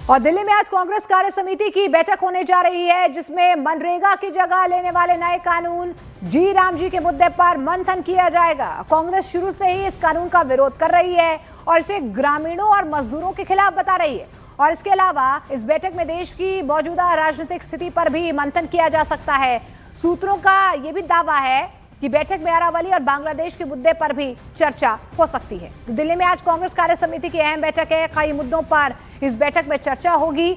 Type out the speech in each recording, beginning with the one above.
और दिल्ली में आज कांग्रेस कार्य समिति की बैठक होने जा रही है, जिसमें मनरेगा की जगह लेने वाले नए कानून जी राम जी के मुद्दे पर मंथन किया जाएगा। कांग्रेस शुरू से ही इस कानून का विरोध कर रही है और इसे ग्रामीणों और मजदूरों के खिलाफ बता रही है। और इसके अलावा इस बैठक में देश की मौजूदा राजनीतिक स्थिति पर भी मंथन किया जा सकता है। सूत्रों का यह भी दावा है कि बैठक में अरावली और बांग्लादेश के मुद्दे पर भी चर्चा हो सकती है। तो दिल्ली में आज कांग्रेस कार्य समिति की अहम बैठक है। कई मुद्दों पर इस बैठक में चर्चा होगी।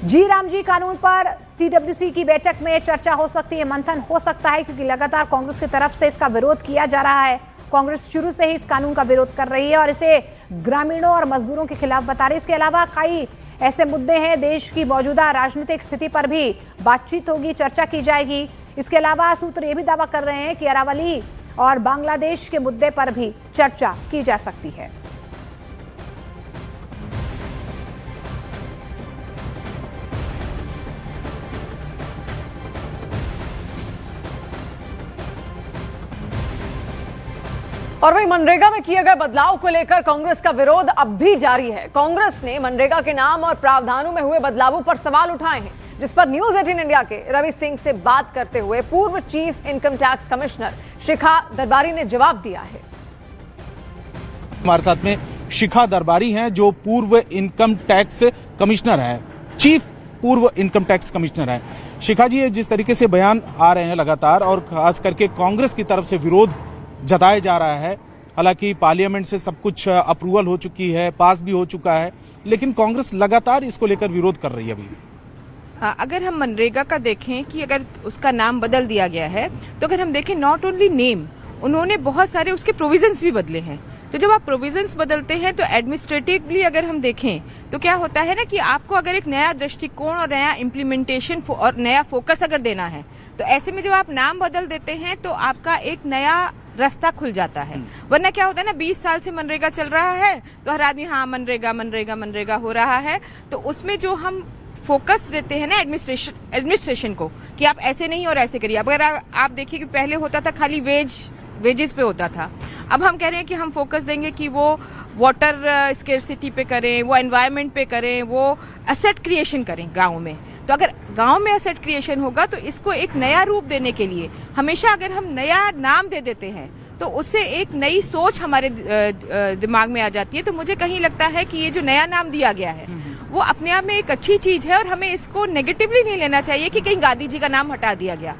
जी राम जी कानून पर सीडब्ल्यूसी की बैठक में चर्चा हो सकती है, मंथन हो सकता है, क्योंकि लगातार कांग्रेस की तरफ से इसका विरोध किया जा रहा है। कांग्रेस शुरू से ही इस कानून का विरोध कर रही है और इसे ग्रामीणों और मजदूरों के खिलाफ बता रही है। इसके अलावा कई ऐसे मुद्दे हैं, देश की मौजूदा राजनीतिक स्थिति पर भी बातचीत होगी, चर्चा की जाएगी। इसके अलावा सूत्र ये भी दावा कर रहे हैं कि अरावली और बांग्लादेश के मुद्दे पर भी चर्चा की जा सकती है। और वहीं मनरेगा में किए गए बदलाव को लेकर कांग्रेस का विरोध अब भी जारी है। कांग्रेस ने मनरेगा के नाम और प्रावधानों में हुए बदलावों पर सवाल उठाए हैं, जिस पर न्यूज 18 इंडिया के रवि सिंह से बात करते हुए पूर्व चीफ इनकम टैक्स कमिश्नर शिखा दरबारी ने जवाब दिया है। हमारे साथ में शिखा दरबारी हैं, जो पूर्व इनकम टैक्स कमिश्नर है, चीफ पूर्व इनकम टैक्स कमिश्नर है। शिखा जी, जिस तरीके से बयान आ रहे हैं लगातार और खास करके कांग्रेस की तरफ से विरोध जताया जा रहा है, हालांकि पार्लियामेंट से सब कुछ अप्रूवल हो चुकी है, पास भी हो चुका है, लेकिन कांग्रेस लगातार इसको लेकर विरोध कर रही है अभी। अगर हम मनरेगा का देखें कि अगर उसका नाम बदल दिया गया है, तो अगर हम देखें नॉट ओनली नेम, उन्होंने बहुत सारे उसके प्रोविजंस भी बदले हैं। तो जब आप प्रोविजंस बदलते हैं तो एडमिनिस्ट्रेटिवली अगर हम देखें तो क्या होता है ना कि आपको अगर एक नया दृष्टिकोण और नया इम्प्लीमेंटेशन और नया फोकस अगर देना है, तो ऐसे में जब आप नाम बदल देते हैं तो आपका एक नया रास्ता खुल जाता है। वरना क्या होता है ना, 20 साल से मनरेगा चल रहा है तो हर आदमी हाँ मनरेगा मनरेगा मनरेगा हो रहा है, तो उसमें जो हम फोकस देते हैं ना एडमिनिस्ट्रेशन को कि आप ऐसे नहीं और ऐसे करिए। अगर आप देखिए कि पहले होता था खाली वेजेस पे होता था, अब हम कह रहे हैं कि हम फोकस देंगे कि वो वाटर स्केर्सिटी पे करें, वो एनवायरनमेंट पे करें, वो एसेट क्रिएशन करें गाँव में। तो अगर गांव में एसेट क्रिएशन होगा तो इसको एक नया रूप देने के लिए हमेशा अगर हम नया नाम दे देते हैं तो उससे एक नई सोच हमारे दिमाग में आ जाती है। तो मुझे कहीं लगता है कि ये जो नया नाम दिया गया है वो अपने आप में एक अच्छी चीज है और हमें इसको नेगेटिवली नहीं लेना चाहिए कि कहीं गांधी जी का नाम हटा दिया गया।